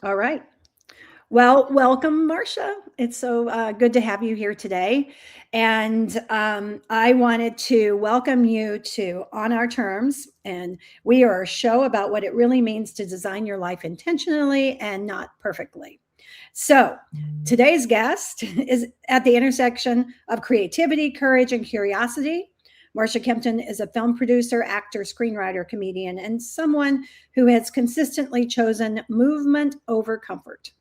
All right. Well, welcome, Marcia. It's so good to have you here today. And I wanted to welcome you to On Our Terms. And we are a show about what it really means to design your life intentionally and not perfectly. So, today's guest is at the intersection of creativity, courage, and curiosity. Marcia Kimpton is a film producer, actor, screenwriter, comedian, and someone who has consistently chosen movement over comfort.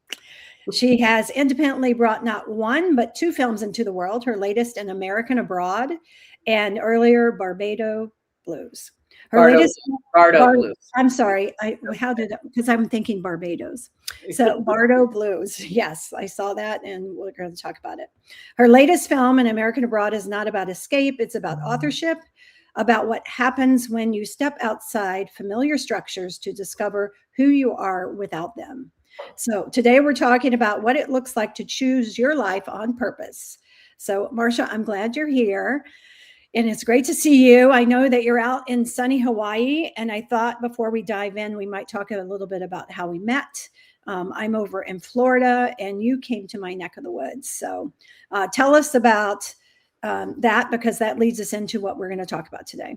She has independently brought not one, but two films into the world, her latest, An American Abroad, and earlier, Barbados Blues. Her Bardo, latest, Bardo Bar, Blues. I'm sorry, how did, because I'm thinking Barbados. So, Bardo Blues. Yes, I saw that, and we're going to talk about it. Her latest film, An American Abroad, is not about escape, it's about authorship, about what happens when you step outside familiar structures to discover who you are without them. So today we're talking about what it looks like to choose your life on purpose. So, Marcia, I'm glad you're here. And it's great to see you. I know that you're out in sunny Hawaii. And I thought before we dive in, we might talk a little bit about how we met. I'm over in Florida, and you came to my neck of the woods. So tell us about that, because that leads us into what we're going to talk about today.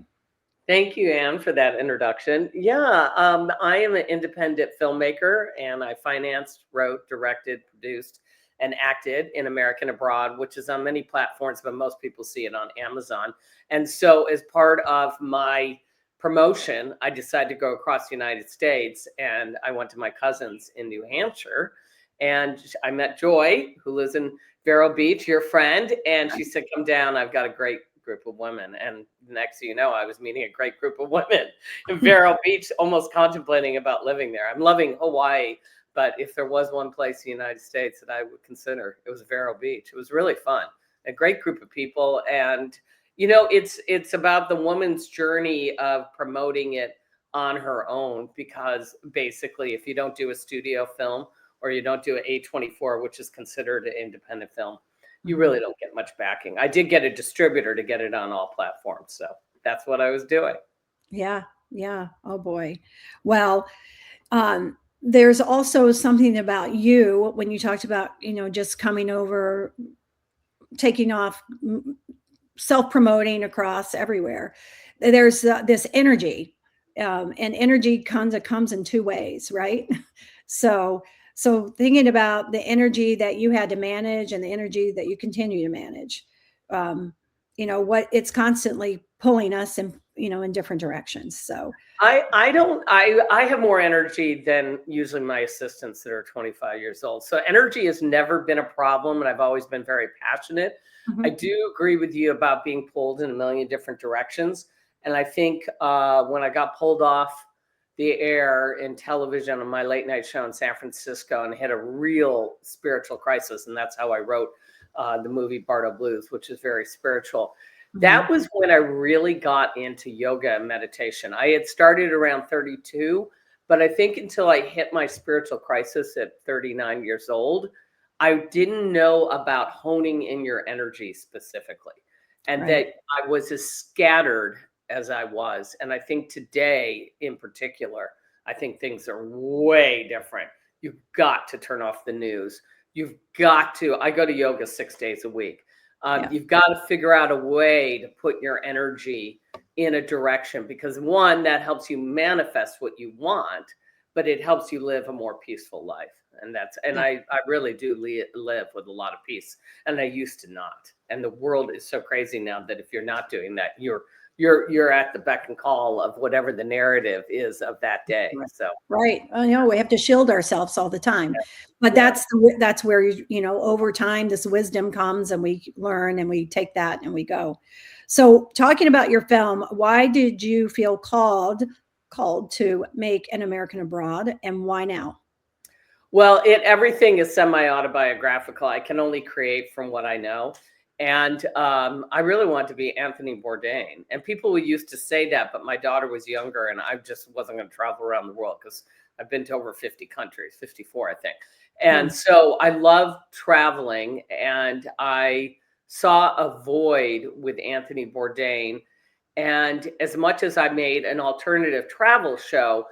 Thank you, Anne, for that introduction. Yeah, I am an independent filmmaker, and I financed, wrote, directed, produced, and acted in American Abroad, which is on many platforms, but most people see it on Amazon. And so, as part of my promotion, I decided to go across the United States, and I went to my cousin's in New Hampshire, and I met Joy, who lives in Vero Beach, your friend, and she said, "Come down. I've got a great group of women." And next thing you know, I was meeting a great group of women in Vero Beach, almost contemplating about living there. I'm loving Hawaii, but if there was one place in the United States that I would consider, it was Vero Beach. It was really fun, a great group of people. And it's about the woman's journey of promoting it on her own, because basically if you don't do a studio film, or you don't do an A24, which is considered an independent film, you really don't get much backing. I did get a distributor to get it on all platforms. So that's what I was doing. Yeah, yeah. Oh boy. Well, there's also something about you when you talked about, just coming over, taking off, self promoting across everywhere. There's this energy, and energy comes in two ways, right? So, so thinking about the energy that you had to manage and the energy that you continue to manage, um, what it's constantly pulling us in, in different directions. So, I have more energy than usually my assistants that are 25 years old. So energy has never been a problem, and I've always been very passionate. I mhm, do agree with you about being pulled in a million different directions. And I think when I got pulled off the air in television on my late night show in San Francisco and hit a real spiritual crisis, and that's how I wrote the movie Bardo Blues, which is very spiritual. mhm, That was when I really got into yoga and meditation. I had started around 32, but I think until I hit my spiritual crisis at 39 years old, I didn't know about honing in your energy specifically, and right. that I was as scattered as I was. And I think today in particular, I think things are way different. You've got to turn off the news. You've got to, I go to yoga 6 days a week. Yeah. You've got to figure out a way to put your energy in a direction, because one, that helps you manifest what you want, but it helps you live a more peaceful life. And I really do live with a lot of peace, and I used to not. And the world is so crazy now that if you're not doing that, you're at the beck and call of whatever the narrative is of that day. Right. So Right. I know we have to shield ourselves all the time, but yeah. that's where over time this wisdom comes, and we learn and we take that and we go. So, talking about your film, why did you feel called to make An American Abroad, and why now? Well, everything is semi-autobiographical. I can only create from what I know. And I really want to be Anthony Bourdain. And people used to say that, but my daughter was younger, and I just wasn't going to travel around the world because I've been to over 50 countries, 54, I think. And Mm, so I love traveling, and I saw a void with Anthony Bourdain. And as much as I made an alternative travel show,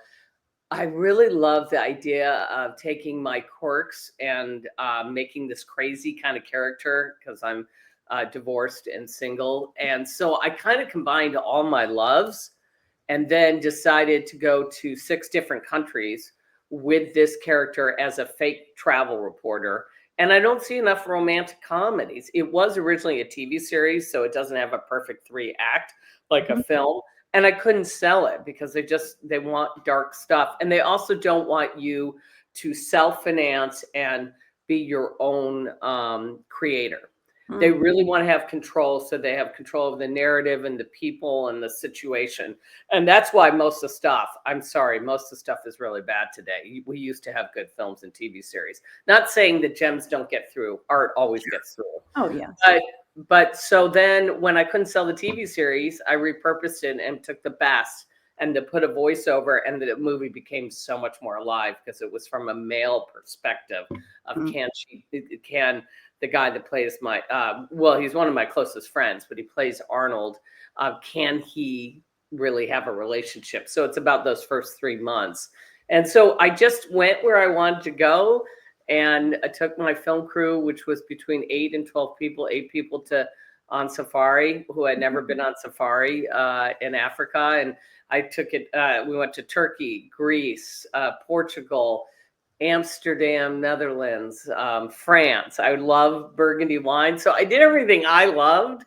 I really love the idea of taking my quirks and making this crazy kind of character because I'm divorced and single. And so I kind of combined all my loves and then decided to go to 6 different countries with this character as a fake travel reporter. And I don't see enough romantic comedies. It was originally a TV series, so it doesn't have a perfect 3 act like a Mhm. film. And I couldn't sell it because they want dark stuff. And they also don't want you to self-finance and be your own creator. They Mm. really want to have control, so they have control of the narrative and the people and the situation. And that's why most of the stuff, I'm sorry, most of the stuff is really bad today. We used to have good films and TV series. Not saying that gems don't get through, art always gets through. Oh, yeah. But so then when I couldn't sell the TV series, I repurposed it and took the best and to put a voiceover, and the movie became so much more alive because it was from a male perspective of Mm. can the guy that plays my well, he's one of my closest friends, but he plays Arnold. Can he really have a relationship? So it's about those first 3 months. And so I just went where I wanted to go. And I took my film crew, which was between 8 and 12 people, 8 people to on safari who had never been on safari in Africa. And I took it, we went to Turkey, Greece, Portugal, Amsterdam, Netherlands, France. I love Burgundy wine. So I did everything I loved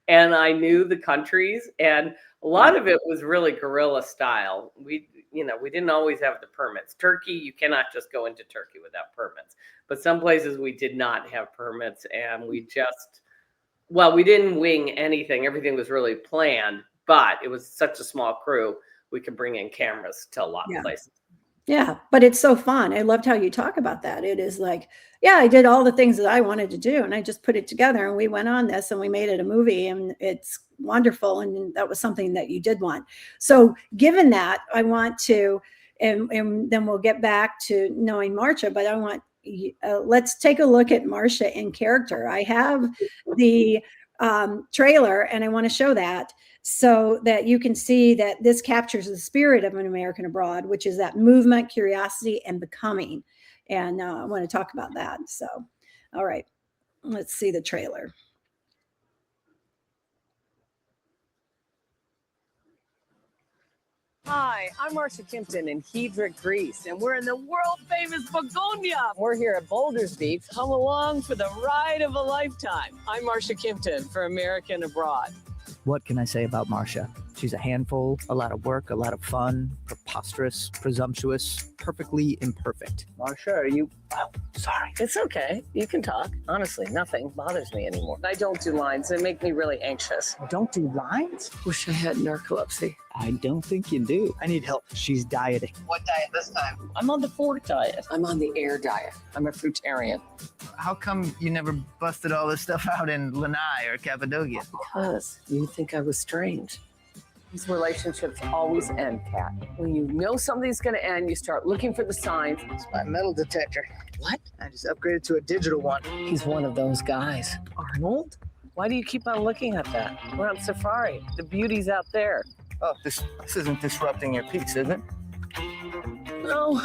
and I knew the countries. And a lot of it was really guerrilla style. We didn't always have the permits. Turkey, you cannot just go into Turkey without permits. But some places we did not have permits and we didn't wing anything. Everything was really planned, but it was such a small crew. We could bring in cameras to a lot of Yeah. places. Yeah, but it's so fun. I loved how you talk about that. It is like, yeah, I did all the things that I wanted to do and I just put it together and we went on this and we made it a movie and it's wonderful. And that was something that you did want. So given that, I want to, and then we'll get back to knowing Marcia, but I want, let's take a look at Marcia in character. I have the trailer and I want to show that so that you can see that this captures the spirit of An American Abroad, which is that movement, curiosity, and becoming. And I want to talk about that. So, all right, let's see the trailer. Hi, I'm Marcia Kimpton in Hedrick, Greece, and we're in the world-famous Begonia. We're here at Boulders Beach. Come along for the ride of a lifetime. I'm Marcia Kimpton for American Abroad. What can I say about Marcia? She's a handful, a lot of work, a lot of fun, preposterous, presumptuous, perfectly imperfect. Marcia, are you... Oh, sorry. It's okay. You can talk. Honestly, nothing bothers me anymore. I don't do lines. They make me really anxious. Don't do lines? Wish I had narcolepsy. I don't think you do. I need help. She's dieting. What diet this time? I'm on the fork diet. I'm on the air diet. I'm a fruitarian. How come you never busted all this stuff out in Lanai or Cappadocia? Because you think I was strange. These relationships always end, Kat. When you know something's going to end, you start looking for the signs. It's my metal detector. What? I just upgraded to a digital one. He's one of those guys. Arnold? Why do you keep on looking at that? We're on safari. The beauty's out there. Oh, this isn't disrupting your peace, is it? No.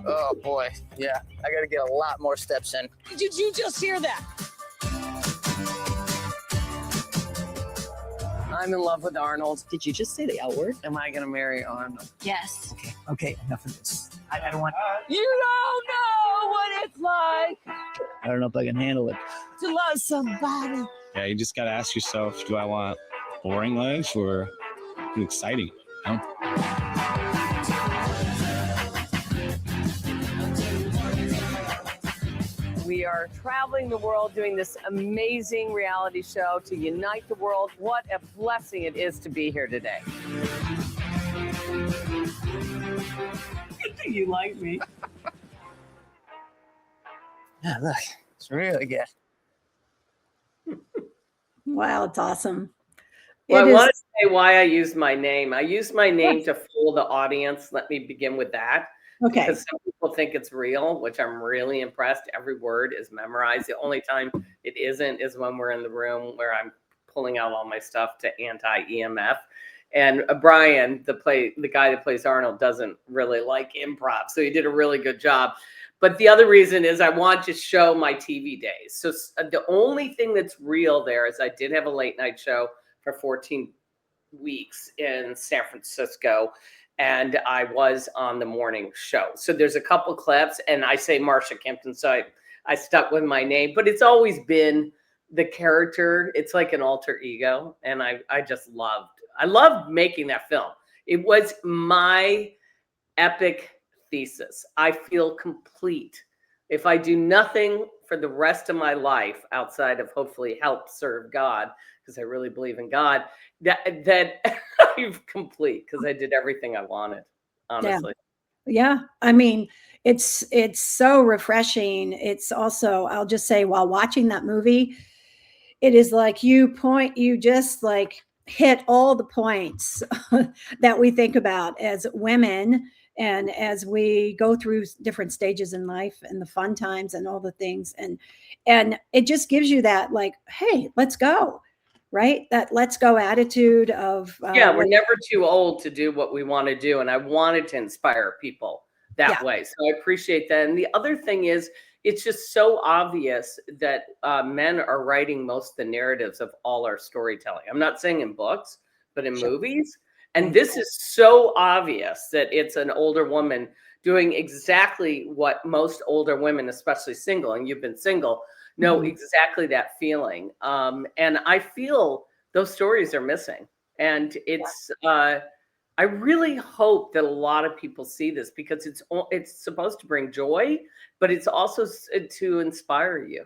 Oh boy, yeah. I gotta get a lot more steps in. Did you just hear that? I'm in love with Arnold. Did you just say the L word? Am I going to marry Arnold? Yes. Okay, enough of this. I don't want... You don't know what it's like I don't know if I can handle it. to love somebody. Yeah, you just got to ask yourself, do I want boring life or exciting? You know? We are traveling the world doing this amazing reality show to unite the world. What a blessing it is to be here today. You like me? Yeah, look, it's really good. Wow, it's awesome. Well, It I want is- to say why I used my name. I used my name to fool the audience. Let me begin with that. Okay. Because some people think it's real, which I'm really impressed. Every word is memorized. The only time it isn't is when we're in the room where I'm pulling out all my stuff to anti-EMF. And Brian, the guy that plays Arnold, doesn't really like improv, so he did a really good job. But the other reason is I want to show my TV days. So the only thing that's real there is I did have a late night show for 14 weeks in San Francisco, and I was on the morning show. So there's a couple clips, and I say Marcia Kimpton, so I stuck with my name, but it's always been the character. It's like an alter ego, and I loved making that film. It was my epic thesis. I feel complete. If I do nothing for the rest of my life outside of hopefully help serve God, because I really believe in God, that I'm complete because I did everything I wanted, honestly. Yeah. I mean, it's so refreshing. It's also, I'll just say, while watching that movie, it is like you just like hit all the points that we think about as women, and as we go through different stages in life and the fun times and all the things. And it just gives you that, like, hey, let's go, right? That let's go attitude of, we're never too old to do what we want to do. And I wanted to inspire people that way. So I appreciate that. And the other thing is, it's just so obvious that men are writing most of the narratives of all our storytelling. I'm not saying in books, but in movies. And this is so obvious that it's an older woman doing exactly what most older women, especially single, and you've been single, know exactly that feeling. And I feel those stories are missing. And it's, I really hope that a lot of people see this, because it's supposed to bring joy, but it's also to inspire you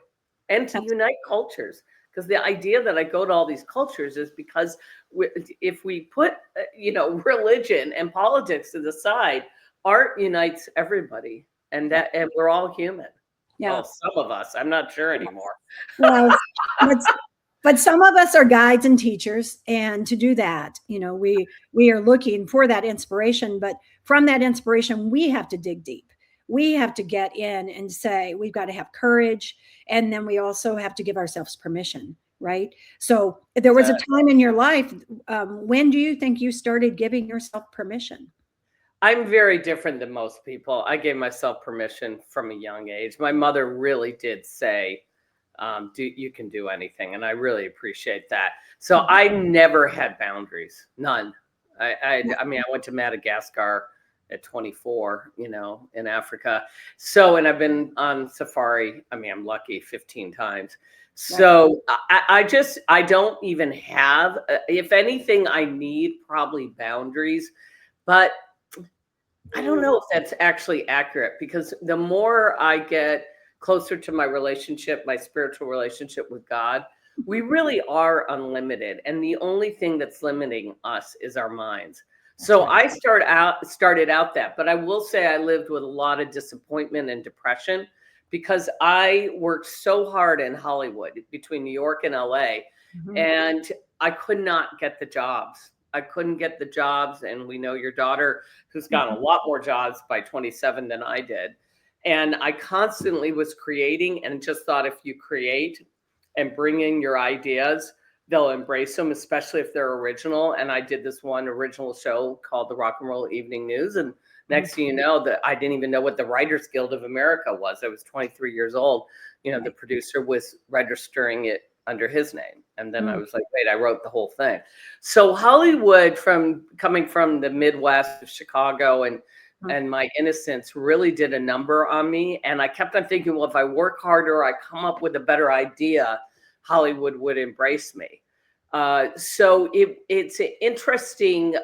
and to unite cultures. Because the idea that I go to all these cultures is because if we put, religion and politics to the side, art unites everybody, and we're all human. Yeah. Well, some of us, I'm not sure anymore. Well, but some of us are guides and teachers, and to do that, we are looking for that inspiration. But from that inspiration, we have to dig deep. We have to get in and say, we've got to have courage. And then we also have to give ourselves permission, right? So there was a time in your life, when do you think you started giving yourself permission? I'm very different than most people. I gave myself permission from a young age. My mother really did say, you can do anything. And I really appreciate that. So I never had boundaries, none. I mean, I went to Madagascar at 24, in Africa. So, and I've been on safari. I mean, I'm lucky 15 times. So I don't even have, if anything, I need probably boundaries, but I don't know if that's actually accurate, because the more I get closer to my relationship, my spiritual relationship with God, we really are unlimited. And the only thing that's limiting us is our minds. So I started out that, but I will say I lived with a lot of disappointment and depression, because I worked so hard in Hollywood between New York and LA, and I could not get the jobs. I couldn't get the jobs. And we know your daughter, who's gotten a lot more jobs by 27 than I did. And I constantly was creating, and just thought, if you create and bring in your ideas, they'll embrace them, especially if they're original. And I did this one original show called the Rock and Roll Evening News. And next thing you know, that I didn't even know what the Writers Guild of America was. I was 23 years old. The producer was registering it under his name. And then I was like, wait, I wrote the whole thing. So Hollywood, coming from the Midwest of Chicago and my innocence, really did a number on me. And I kept on thinking, well, if I work harder, I come up with a better idea, Hollywood would embrace me. So it's an interesting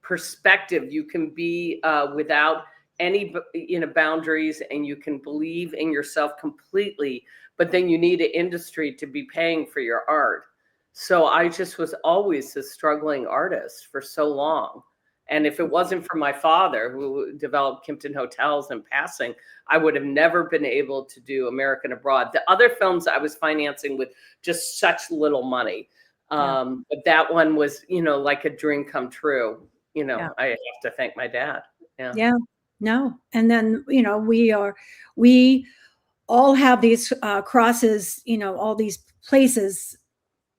perspective. You can be without any boundaries, and you can believe in yourself completely, but then you need an industry to be paying for your art. So I just was always a struggling artist for so long. And if it wasn't for my father, who developed Kimpton Hotels in passing, I would have never been able to do American Abroad. The other films I was financing with just such little money. But that one was, like a dream come true. I have to thank my dad. Yeah. No. And then, we all have these crosses, all these places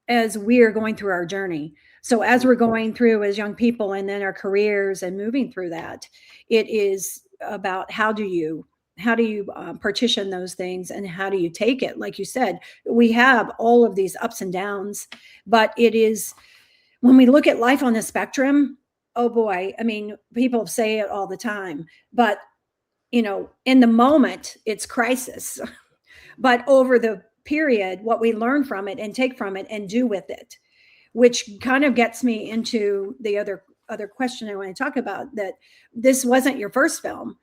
as we are going through our journey. So as we're going through as young people and then our careers and moving through that, it is about how do you partition those things and how do you take it? Like you said, we have all of these ups and downs, but it is when we look at life on the spectrum, oh boy, I mean, people say it all the time, but in the moment it's crisis, but over the period, what we learn from it and take from it and do with it, which kind of gets me into the other question I want to talk about, that this wasn't your first film,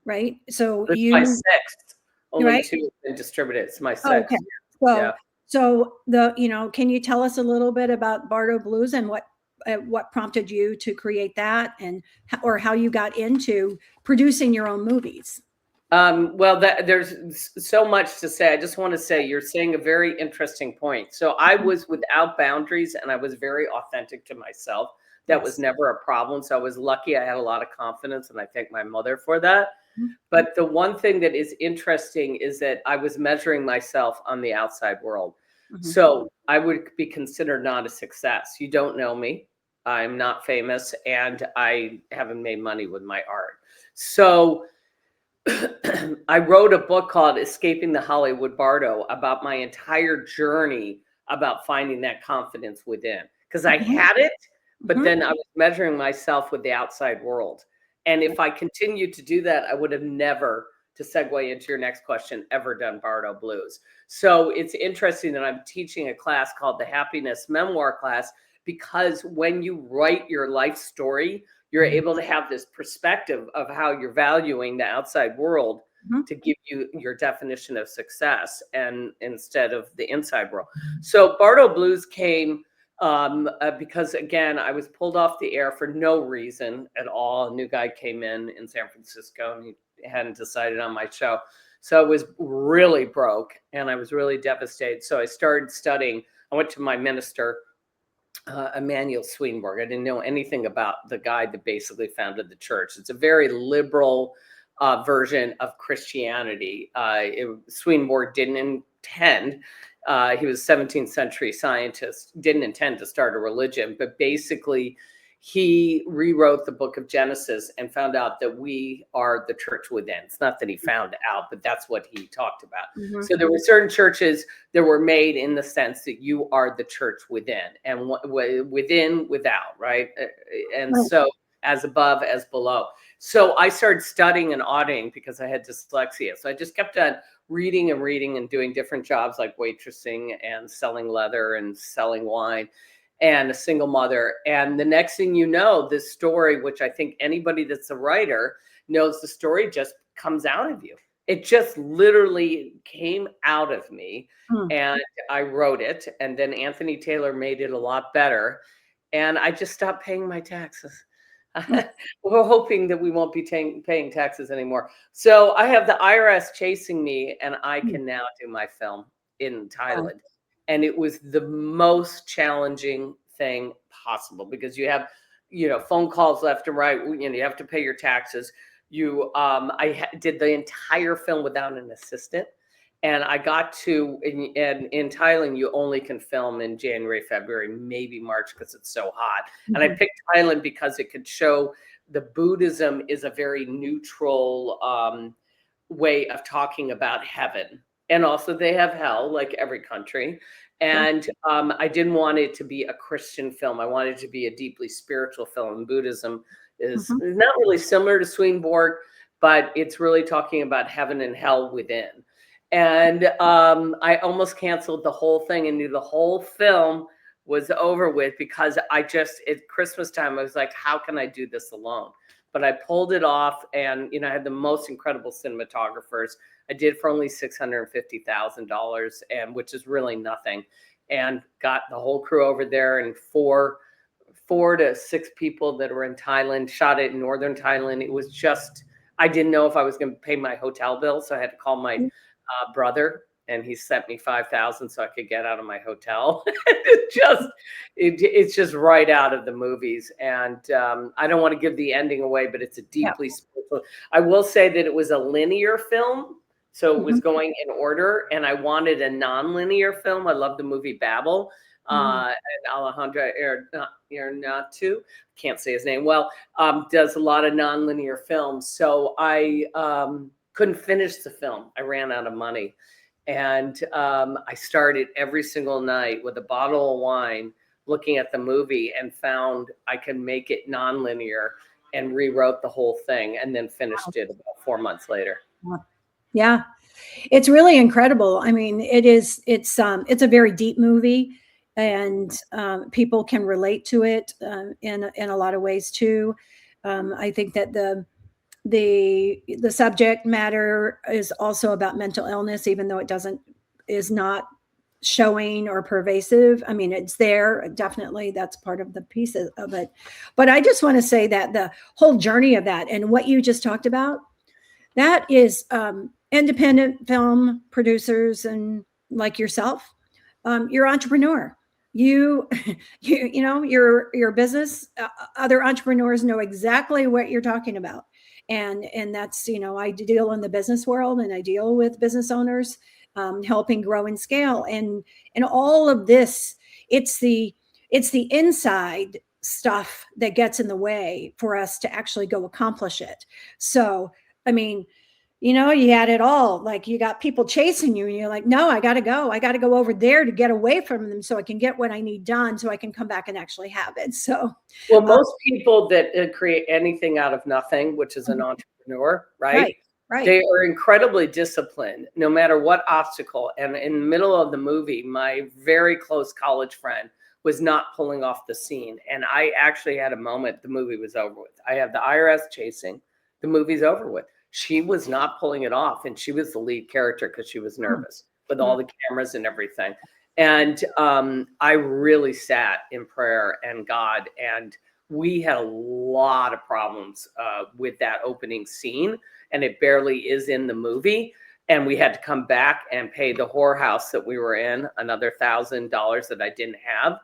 right? So It's my sixth. Only right? 2 have been distributed. It's my Oh, sixth. okay. So, Yeah. so can you tell us a little bit about Bardo Blues and what prompted you to create that, and or how you got into producing your own movies? Well, there's so much to say. I just want to say you're saying a very interesting point. So I was without boundaries and I was very authentic to myself. That was never a problem. So I was lucky. I had a lot of confidence, and I thank my mother for that. But the one thing that is interesting is that I was measuring myself on the outside world. So I would be considered not a success. You don't know me. I'm not famous, and I haven't made money with my art. So I wrote a book called Escaping the Hollywood Bardo about my entire journey about finding that confidence within, because I had it, but then I was measuring myself with the outside world. And if I continued to do that, I would have never, to segue into your next question, ever done Bardo Blues. So it's interesting that I'm teaching a class called the Happiness Memoir class, because when you write your life story, you're able to have this perspective of how you're valuing the outside world to give you your definition of success, and instead of the inside world. So Bardo Blues came because, again, I was pulled off the air for no reason at all. A new guy came in San Francisco, and he hadn't decided on my show. So I was really broke, and I was really devastated. So I started studying. I went to my minister, Emanuel Swedenborg. I didn't know anything about the guy that basically founded the church. It's a very liberal version of Christianity. Swedenborg didn't intend, he was a 17th century scientist, didn't intend to start a religion, but basically he rewrote the book of Genesis and found out that we are the church within. It's not that he found out, but that's what he talked about. So there were certain churches that were made in the sense that you are the church within, and within, without, right? And so as above, as below. So I started studying and auditing because I had dyslexia. So I just kept on reading and doing different jobs like waitressing and selling leather and selling wine, and a single mother. And the next thing you know, this story, which I think anybody that's a writer knows, the story just comes out of you. It just literally came out of me, and I wrote it. And then Anthony Taylor made it a lot better. And I just stopped paying my taxes. We're hoping that we won't be paying taxes anymore. So I have the IRS chasing me, and I can now do my film in Thailand. And it was the most challenging thing possible, because you have, phone calls left and right. You have to pay your taxes. I did the entire film without an assistant. And I got to, in Thailand, you only can film in January, February, maybe March, because it's so hot. And I picked Thailand because it could show the Buddhism is a very neutral way of talking about heaven. And also they have hell, like every country. And I didn't want it to be a Christian film. I wanted it to be a deeply spiritual film. And Buddhism is not really similar to Swedenborg, but it's really talking about heaven and hell within. And I almost canceled the whole thing and knew the whole film was over with, because at Christmas time, I was like, how can I do this alone? But I pulled it off, and, I had the most incredible cinematographers. I did for only $650,000, and which is really nothing, and got the whole crew over there, and four to six people that were in Thailand, shot it in northern Thailand. It was just, I didn't know if I was going to pay my hotel bill, so I had to call my brother, and he sent me $5,000 so I could get out of my hotel. It's just right out of the movies. And I don't want to give the ending away, but it's a deeply spiritual. I will say that it was a linear film, so it was going in order, and I wanted a non-linear film. I love the movie Babel, and Alejandro Arnautu, can't say his name well, does a lot of nonlinear films. So I couldn't finish the film. I ran out of money. And I started every single night with a bottle of wine looking at the movie and found I could make it nonlinear and rewrote the whole thing and then finished it about 4 months later. Yeah. It's really incredible. I mean, it's a very deep movie, and people can relate to it in a lot of ways too. I think that the subject matter is also about mental illness, even though is not showing or pervasive. I mean, it's there, definitely. That's part of the pieces of it. But I just want to say that the whole journey of that and what you just talked about, that is independent film producers and like yourself, you're entrepreneur. You know, your business, other entrepreneurs know exactly what you're talking about. And that's, you know, I deal in the business world and I deal with business owners, helping grow and scale. And all of this, it's the inside stuff that gets in the way for us to actually go accomplish it. So, I mean, you know, you had it all. Like, you got people chasing you and you're like, no, I got to go over there to get away from them so I can get what I need done so I can come back and actually have it. So, well, most people that create anything out of nothing, which is an entrepreneur, right? Right. They are incredibly disciplined no matter what obstacle. And in the middle of the movie, my very close college friend was not pulling off the scene. And I actually had a moment, the movie was over with. I have the IRS chasing, the movie's over with. She was not pulling it off. And she was the lead character because she was nervous with all the cameras and everything. And I really sat in prayer and God, and we had a lot of problems with that opening scene, and it barely is in the movie. And we had to come back and pay the whorehouse that we were in another $1,000 that I didn't have.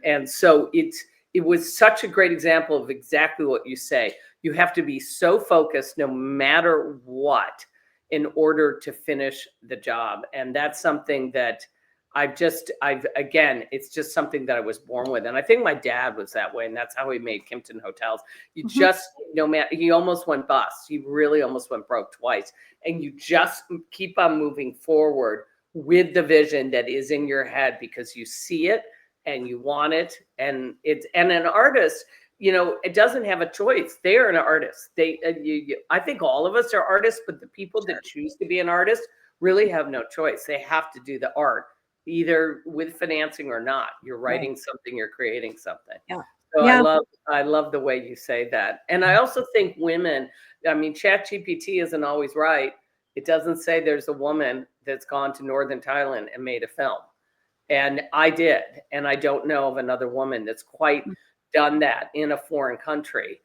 And so it was such a great example of exactly what you say. You have to be so focused no matter what in order to finish the job. And that's something that again, it's just something that I was born with. And I think my dad was that way. And that's how he made Kimpton Hotels. You just, no matter, he almost went bust. He really almost went broke twice. And you just keep on moving forward with the vision that is in your head because you see it and you want it. And an artist, you know, it doesn't have a choice. They are an artist. I think all of us are artists, but the people that choose to be an artist really have no choice. They have to do the art, either with financing or not. You're writing something, you're creating something. Yeah. So I love the way you say that. And I also think women, I mean, ChatGPT isn't always right. It doesn't say there's a woman that's gone to Northern Thailand and made a film. And I did. And I don't know of another woman that's quite done that in a foreign country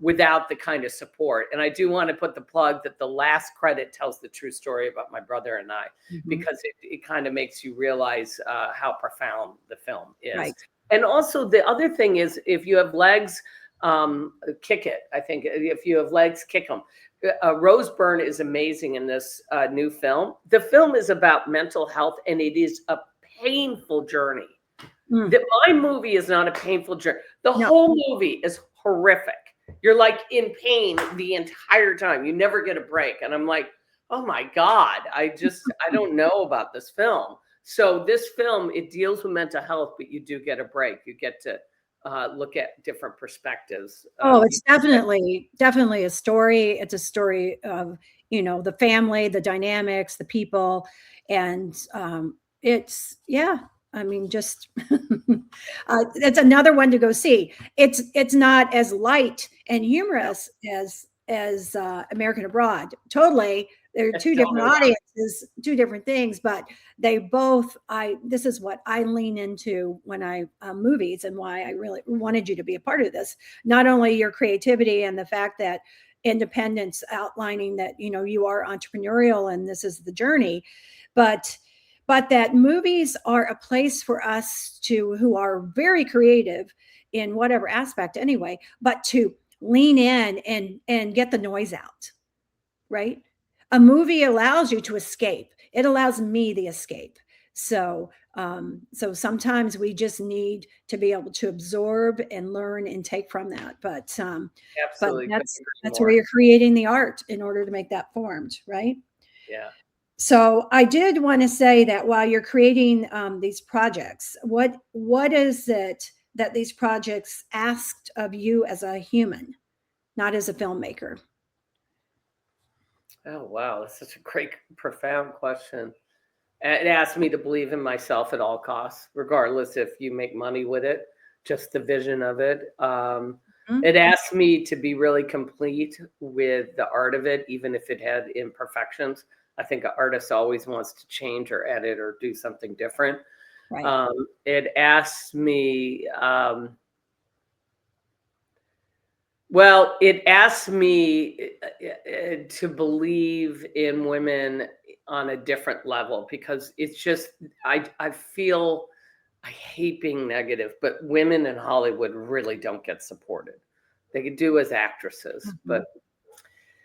without the kind of support. And I do want to put the plug that the last credit tells the true story about my brother and I, because it kind of makes you realize how profound the film is. Right. And also the other thing is, if you have legs, kick it. I think if you have legs, kick them. Rose Byrne is amazing in this new film. The film is about mental health, and it is a painful journey. My movie is not a painful journey. The whole movie is horrific. You're like in pain the entire time. You never get a break. And I'm like, oh my God, I don't know about this film. So this film, it deals with mental health, but you do get a break. You get to look at different perspectives. It's definitely a story. It's a story of, you know, the family, the dynamics, the people, and I mean, just it's another one to go see. It's not as light and humorous as American Abroad. Totally, they're two different audiences, two different things, but they both. This is what I lean into when I movies, and why I really wanted you to be a part of this. Not only your creativity and the fact that independence, outlining that, you know, you are entrepreneurial and this is the journey, but that movies are a place for us who are very creative in whatever aspect anyway, but to lean in and get the noise out, right? A movie allows you to escape. It allows me the escape. So, so sometimes we just need to be able to absorb and learn and take from that. But Absolutely. that's where you're creating the art in order to make that formed, right? Yeah. So I did want to say that while you're creating these projects, what is it that these projects asked of you as a human, not as a filmmaker? Oh, wow. That's such a great, profound question. It asked me to believe in myself at all costs, regardless if you make money with it, just the vision of it. It asked me to be really complete with the art of it, even if it had imperfections. I think an artist always wants to change or edit or do something different. Right. It asked me, well, it asked me to believe in women on a different level, because it's just, I feel, I hate being negative, but women in Hollywood really don't get supported. They could do as actresses, but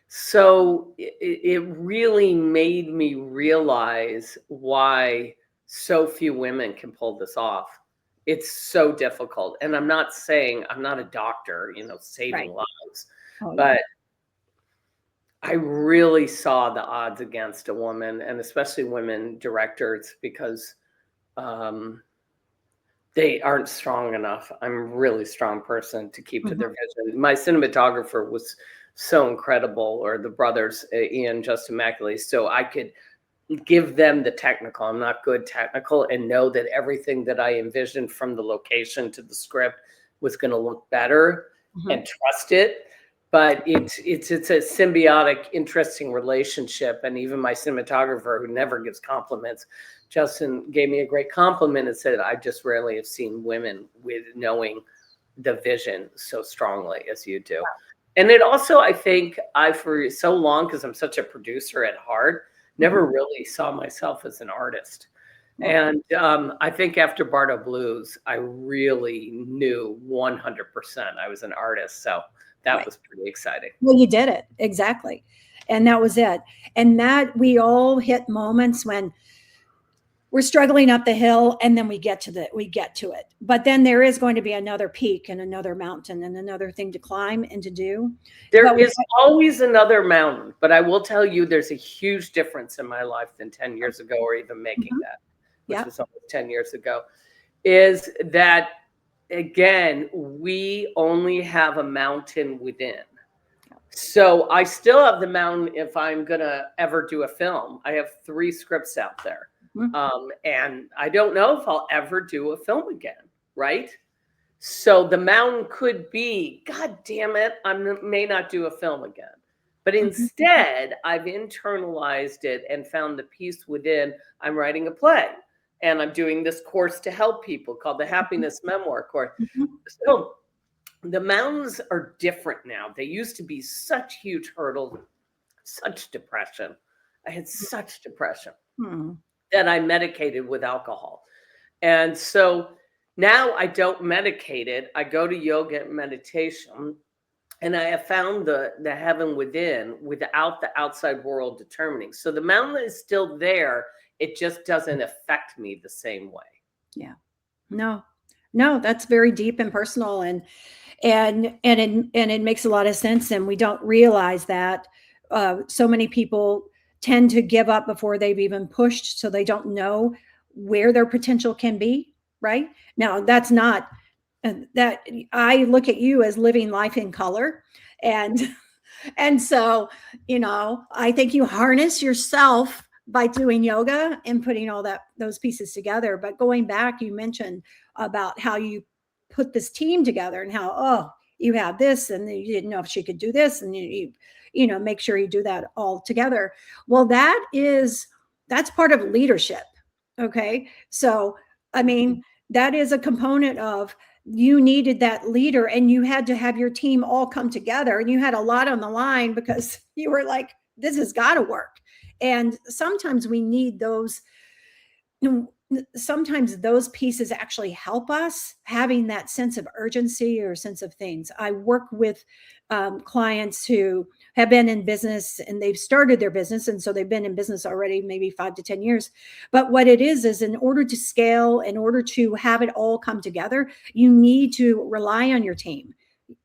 so it really made me realize why so few women can pull this off. It's so difficult. And I'm not saying, I'm not a doctor, saving lives, but I really saw the odds against a woman, and especially women directors, because they aren't strong enough. I'm a really strong person to keep to their vision. My cinematographer was so incredible, or the brothers, Ian, just immaculate. So I could give them the technical. I'm not good technical, and know that everything that I envisioned from the location to the script was going to look better, and trust it. But it's a symbiotic, interesting relationship. And even my cinematographer, who never gives compliments, Justin, gave me a great compliment and said, I just rarely have seen women with knowing the vision so strongly as you do. And it also, I think, for so long, because I'm such a producer at heart, never really saw myself as an artist. And I think after Bardo Blues, I really knew 100% I was an artist. So that was pretty exciting. Well, you did it. Exactly. And that was it. And that we all hit moments when we're struggling up the hill, and then we get to it. But then there is going to be another peak and another mountain and another thing to climb and to do. There is always another mountain, but I will tell you, there's a huge difference in my life than 10 years ago, or even making that, which was almost 10 years ago, is that, again, we only have a mountain within. So I still have the mountain if I'm going to ever do a film. I have 3 scripts out there. And I don't know if I'll ever do a film again, right? So the mountain could be, God damn it, I may not do a film again. But instead, I've internalized it and found the peace within. I'm writing a play, and I'm doing this course to help people called the Happiness Memoir Course. So the mountains are different now. They used to be such huge hurdles, such depression. I had such depression that I medicated with alcohol. And so now I don't medicate it. I go to yoga and meditation, and I have found the heaven within without the outside world determining. So the mountain is still there. It just doesn't affect me the same way. Yeah. No, that's very deep and personal, and it makes a lot of sense. And we don't realize that so many people tend to give up before they've even pushed, so they don't know where their potential can be. Right now, that's not that. I look at you as living life in color, and so I think you harness yourself by doing yoga and putting all those pieces together. But going back, you mentioned about how you put this team together, and how you have this, and you didn't know if she could do this, and you make sure you do that all together. Well, that's part of leadership. Okay. So, I mean, that is a component of, you needed that leader, and you had to have your team all come together, and you had a lot on the line, because you were like, this has got to work. And sometimes we need those. Sometimes those pieces actually help us having that sense of urgency or sense of things. I work with clients who have been in business and they've started their business. And so they've been in business already, maybe 5 to 10 years. But what it is in order to scale, in order to have it all come together, you need to rely on your team,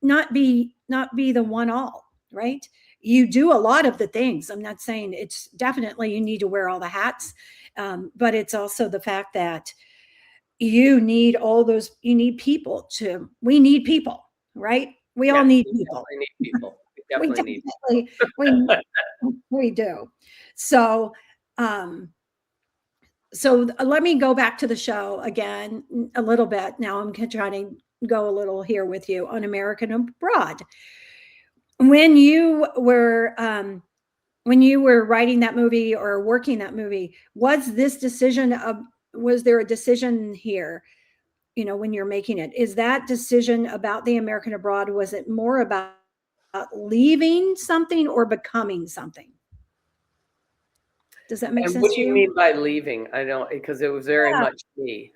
not be the one all, right? You do a lot of the things. I'm not saying it's definitely you need to wear all the hats, but it's also the fact that you need you need people we need people, right? We all need people. We need people. We Definitely need definitely, we do. So, let me go back to the show again a little bit. Now I'm trying to go a little here with you on American Abroad. When you were writing that movie or working that movie, was there a decision here, when you're making it? Is that decision about the American Abroad, was it more about leaving something or becoming something? Does that make sense? What do to you mean by leaving? I don't, because it was very much me.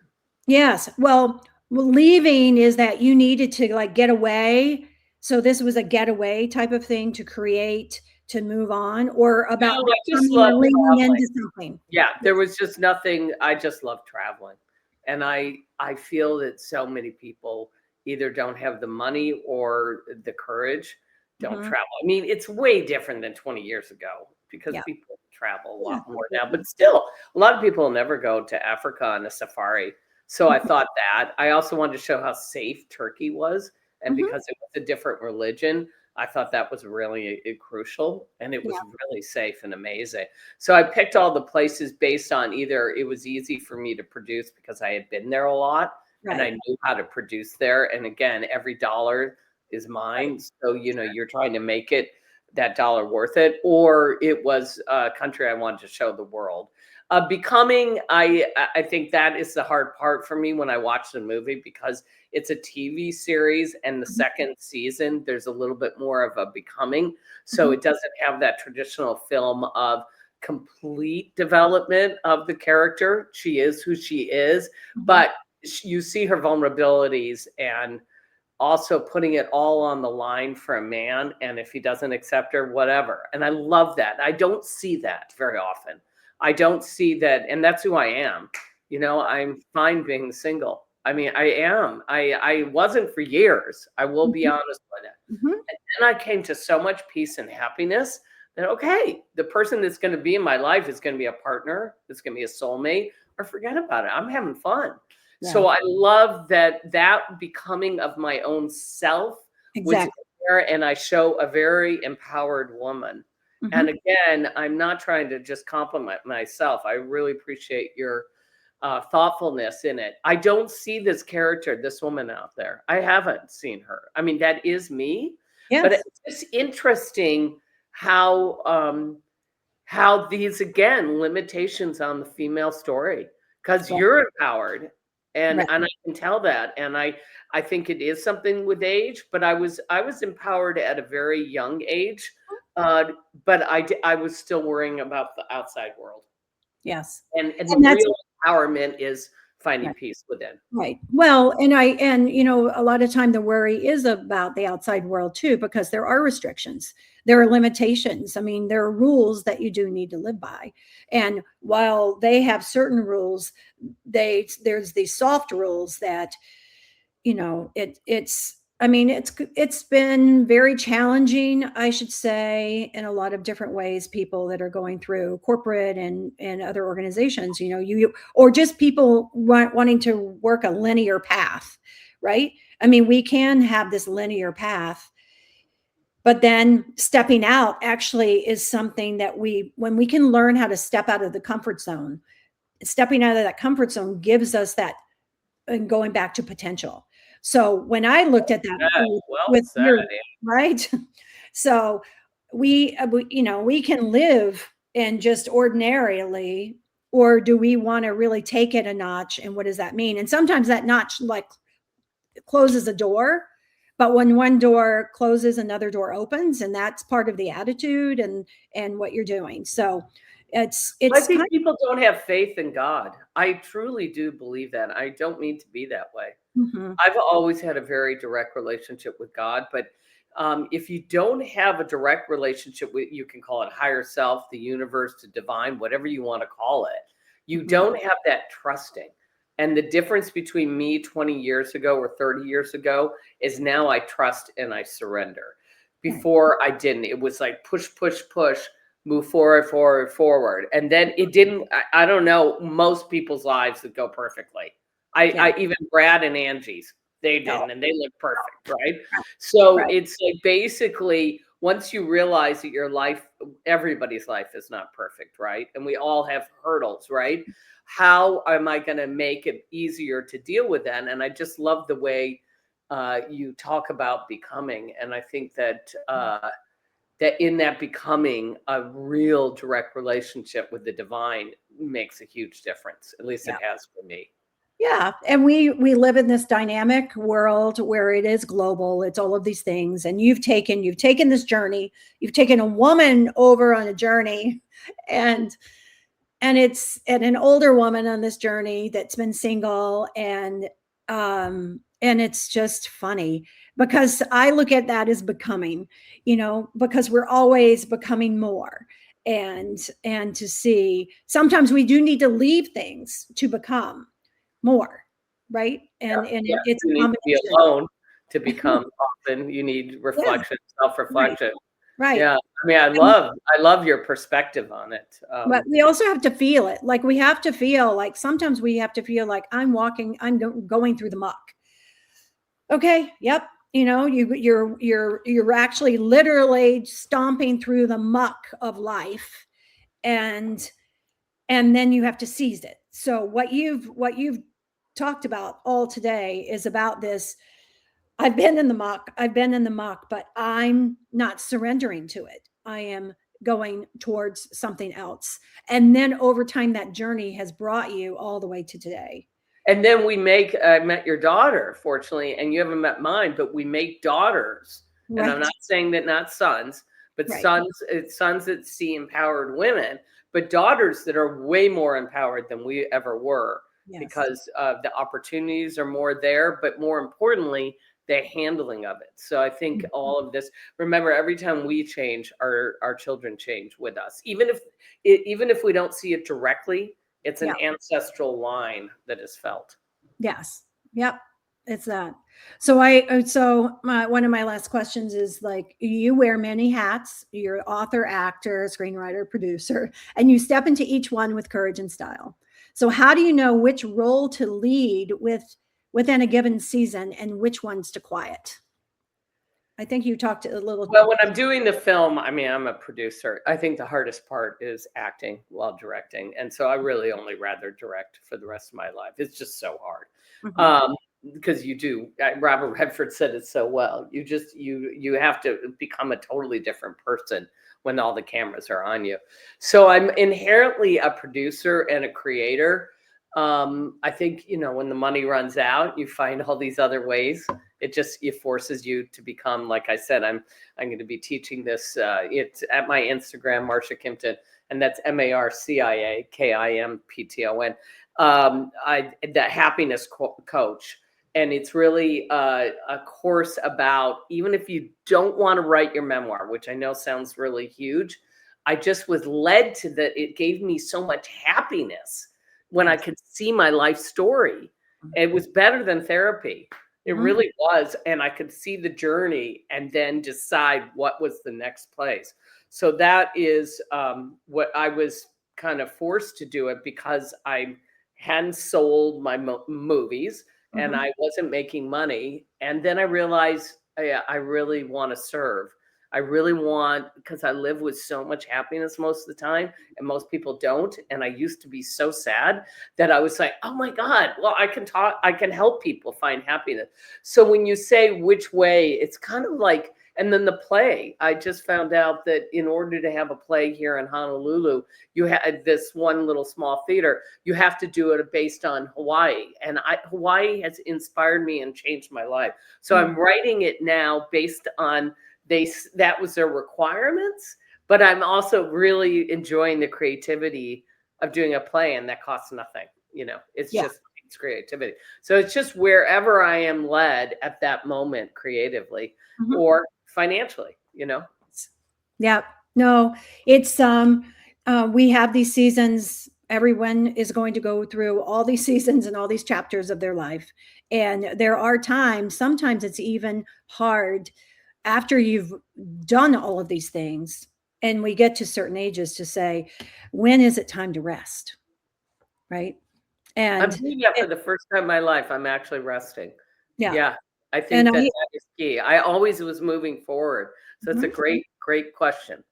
Yes. Well, leaving is that you needed to like get away. So this was a getaway type of thing to create, to move on, or about No, I just love leaning traveling. into something. Yeah, there was just nothing. I just love traveling. And I feel that so many people either don't have the money or the courage, don't travel. I mean, it's way different than 20 years ago because people travel a lot more now. But still, a lot of people will never go to Africa on a safari. So I thought that. I also wanted to show how safe Turkey was. And because it was a different religion, I thought that was really crucial, and it was really safe and amazing. So I picked all the places based on either it was easy for me to produce because I had been there a lot and I knew how to produce there. And again, every dollar is mine. So, you're trying to make that dollar worth it, or it was a country I wanted to show the world. Becoming, I think that is the hard part for me when I watch the movie, because it's a TV series and the second season, there's a little bit more of a becoming. So it doesn't have that traditional film of complete development of the character. She is who she is, but you see her vulnerabilities and also putting it all on the line for a man. And if he doesn't accept her, whatever. And I love that. I don't see that very often. I don't see that. And that's who I am. I'm fine being single. I mean, I am. I wasn't for years. I will be honest with it. And then I came to so much peace and happiness that, okay, the person that's going to be in my life is going to be a partner. It's going to be a soulmate, or forget about it. I'm having fun. Yeah. So I love that becoming of my own self was there, and I show a very empowered woman. And again, I'm not trying to just compliment myself. I really appreciate your thoughtfulness in it. I don't see this character, this woman out there. I haven't seen her. I mean, that is me. Yes. But it's just interesting how these, again, limitations on the female story, because you're empowered. And I can tell that. And I think it is something with age, but I was empowered at a very young age. But I was still worrying about the outside world. Yes. And the real empowerment is finding peace within. Right. Well, and a lot of time the worry is about the outside world too, because there are restrictions, there are limitations. I mean, there are rules that you do need to live by. And while they have certain rules, there's these soft rules that, it's been very challenging, I should say, in a lot of different ways. People that are going through corporate and other organizations, or just people wanting to work a linear path, right? I mean, we can have this linear path, but then stepping out actually is something that when we can learn how to step out of the comfort zone, stepping out of that comfort zone gives us that, and going back to potential. So when I looked at that, right? So we can live in just ordinarily, or do we want to really take it a notch? And what does that mean? And sometimes that notch like closes a door, but when one door closes, another door opens, and that's part of the attitude and what you're doing. So I think people don't have faith in God. I truly do believe that. I don't mean to be that way. I've always had a very direct relationship with God, but if you don't have a direct relationship with, you can call it higher self, the universe, the divine, whatever you want to call it, you don't have that trusting. And the difference between me 20 years ago or 30 years ago is now I trust and I surrender. Before I didn't. It was like push, push, push, move forward, forward, forward. And then it didn't, I don't know, most people's lives would go perfectly. I even Brad and Angie's, they didn't, and they look perfect, right? So it's like basically once you realize that your life, everybody's life is not perfect, right? And we all have hurdles, right? How am I going to make it easier to deal with that? And I just love the way you talk about becoming. And I think that that in that becoming, a real direct relationship with the divine makes a huge difference. At least it has for me. Yeah. And we live in this dynamic world where it is global. It's all of these things. And you've taken this journey, you've taken a woman over on a journey, and it's an older woman on this journey that's been single. And it's just funny because I look at that as becoming, because we're always becoming more. And to see, sometimes we do need to leave things to become more, right? And it's you need to be alone to become. Often you need reflection, self-reflection. Right. Yeah. I mean, I love your perspective on it. But we also have to feel it. Like we have to feel like sometimes we have to feel like I'm going through the muck. Okay. Yep. You're actually literally stomping through the muck of life, and then you have to seize it. So what you've talked about all today is about this. I've been in the muck, but I'm not surrendering to it. I am going towards something else. And then over time, that journey has brought you all the way to today. And then I met your daughter, fortunately, and you haven't met mine, but we make daughters. Right. And I'm not saying that not sons, but sons that see empowered women, but daughters that are way more empowered than we ever were. Yes. Because the opportunities are more there, but more importantly, the handling of it. So I think all of this, remember, every time we change, our children change with us. Even if we don't see it directly, it's an ancestral line that is felt. Yes. Yep. It's that. So one of my last questions is, like, you wear many hats. You're author, actor, screenwriter, producer, and you step into each one with courage and style. So how do you know which role to lead within a given season and which ones to quiet? I think you talked a little. Well, when I'm doing the film, I mean, I'm a producer. I think the hardest part is acting while directing. And so I really only rather direct for the rest of my life. It's just so hard. Because you do, Robert Redford said it so well. You have to become a totally different person when all the cameras are on you. So I'm inherently a producer and a creator. I think, when the money runs out, you find all these other ways. It forces you to become, like I said, I'm going to be teaching this. It's at my Instagram, Marcia Kimpton, and that's Marcia Kimpton. The happiness coach. And it's really a course about, even if you don't want to write your memoir, which I know sounds really huge, I just was led to that. It gave me so much happiness when I could see my life story. It was better than therapy. It really was. And I could see the journey and then decide what was the next place. So that is what I was kind of forced to do it, because I hadn't sold my movies and I wasn't making money. And then I realized I really want to serve. I really want, because I live with so much happiness most of the time, and most people don't. And I used to be so sad that I was like, oh my God, well, I can help people find happiness. So when you say which way, it's kind of like, and then the play, I just found out that in order to have a play here in Honolulu, you had this one little small theater, you have to do it based on Hawaii. And Hawaii has inspired me and changed my life. So I'm writing it now based on that was their requirements, but I'm also really enjoying the creativity of doing a play, and that costs nothing. It's just creativity. So it's just wherever I am led at that moment creatively, or financially, you know? Yeah, no, it's we have these seasons. Everyone is going to go through all these seasons and all these chapters of their life. And there are times, sometimes it's even hard after you've done all of these things and we get to certain ages to say, when is it time to rest? Right. I'm And doing that for it, the first time in my life. I'm actually resting. yeah. Yeah, I And think that that is key. I always was moving forward. So it's a Mhm. great question.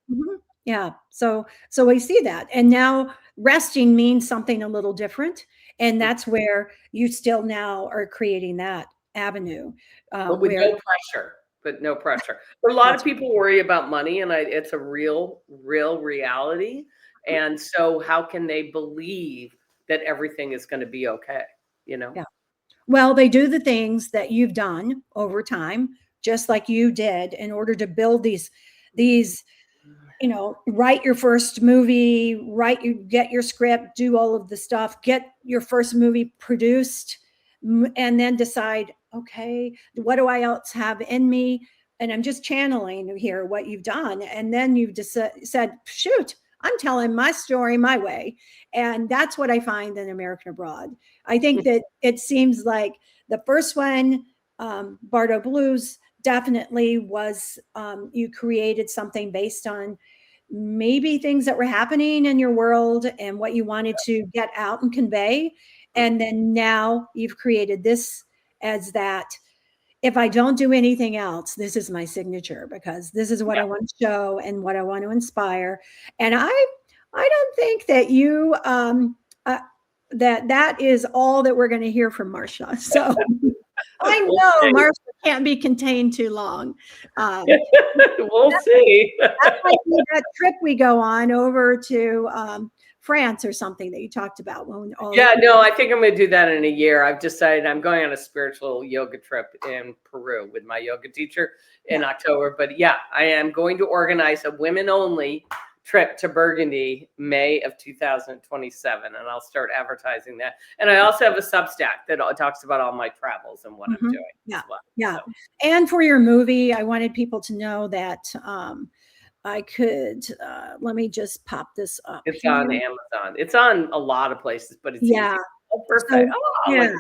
Yeah. So we see that. And now resting means something a little different. And that's where you still now are creating that avenue But with where no pressure, but no pressure. But a lot of that's people worry about money, and it's a real reality. And so how can they believe that everything is going to be okay? You know? yeah. Well, they do the things that you've done over time, just like you did in order to build these write your first movie, get your script, do all of the stuff, get your first movie produced, and then decide, okay, what do I else have in me? And I'm just channeling here what you've done. And then you've just said, shoot, I'm telling my story my way. And that's what I find in American Abroad. I think that it seems like the first one, Bardo Blues, definitely was you created something based on maybe things that were happening in your world and what you wanted to get out and convey. And then now you've created this as that if I don't do anything else, this is my signature because this is what Yeah. I want to show and what I want to inspire. And I don't think that you uh, that is all that we're going to hear from Marcia. So I know Marcia can't be contained too long. We'll see. That might be that trip we go on over to France or something that you talked about. When Yeah, no, I think I'm going to do that in a year. I've decided I'm going on a spiritual yoga trip in Peru with my yoga teacher in October. But yeah, I am going to organize a women only trip to Burgundy, May of 2027. And I'll start advertising that. And I also have a Substack that talks about all my travels and what I'm doing Yeah. as well. Yeah. So. And for your movie, I wanted people to know that I could, let me just pop this up. It's here. on Amazon. It's on a lot of places, but it's Yeah. easy. Oh, perfect. So, Oh, yeah. like,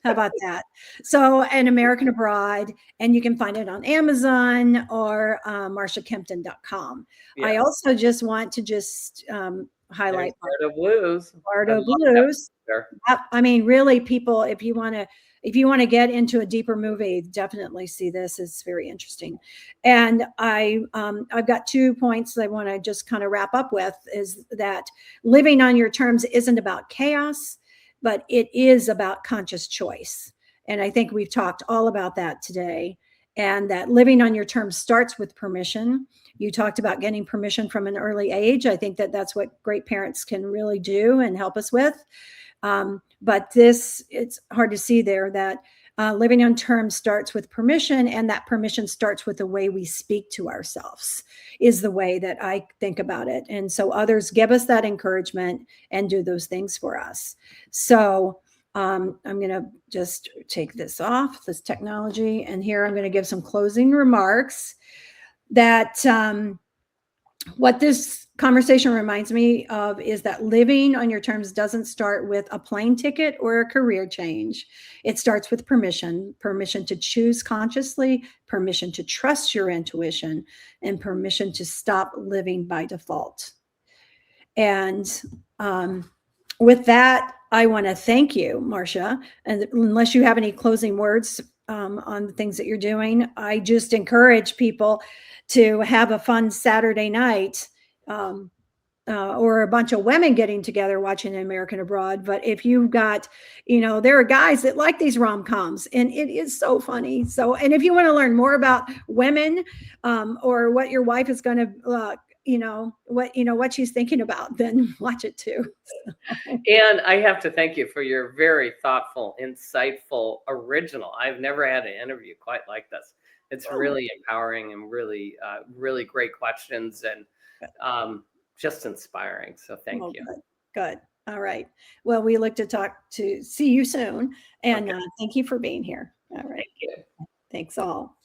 How about that? So, an American Abroad, and you can find it on Amazon or marciakimpton.com. yeah. I also just want to just highlight Bardo Blues. Bardo Blues. Sure. I mean, really, people, if you want to get into a deeper movie, definitely see this. It's very interesting. And I've got 2 points I want to just kind of wrap up with is that living on your terms isn't about chaos, but it is about conscious choice. And I think we've talked all about that today. And that living on your terms starts with permission. You talked about getting permission from an early age. I think that that's what great parents can really do and help us with. But it's hard to see there that living on terms starts with permission, and that permission starts with the way we speak to ourselves is the way that I think about it. And so others give us that encouragement and do those things for us. So I'm going to just take this off, this technology, and here I'm going to give some closing remarks that what this conversation reminds me of is that living on your terms doesn't start with a plane ticket or a career change. It starts with permission to choose consciously, permission to trust your intuition, and permission to stop living by default. And with that, I want to thank you, Marcia. And unless you have any closing words on the things that you're doing, I just encourage people to have a fun Saturday night or a bunch of women getting together watching American Abroad. But if you've got, there are guys that like these rom-coms and it is so funny. So, and if you want to learn more about women or what your wife is going to, what she's thinking about, then watch it too. And I have to thank you for your very thoughtful, insightful, original. I've never had an interview quite like this. It's really empowering and really, really great questions and just inspiring. So thank you. Good. All right. Well, we look to see you soon. And thank you for being here. All right. Thank you. Thanks all.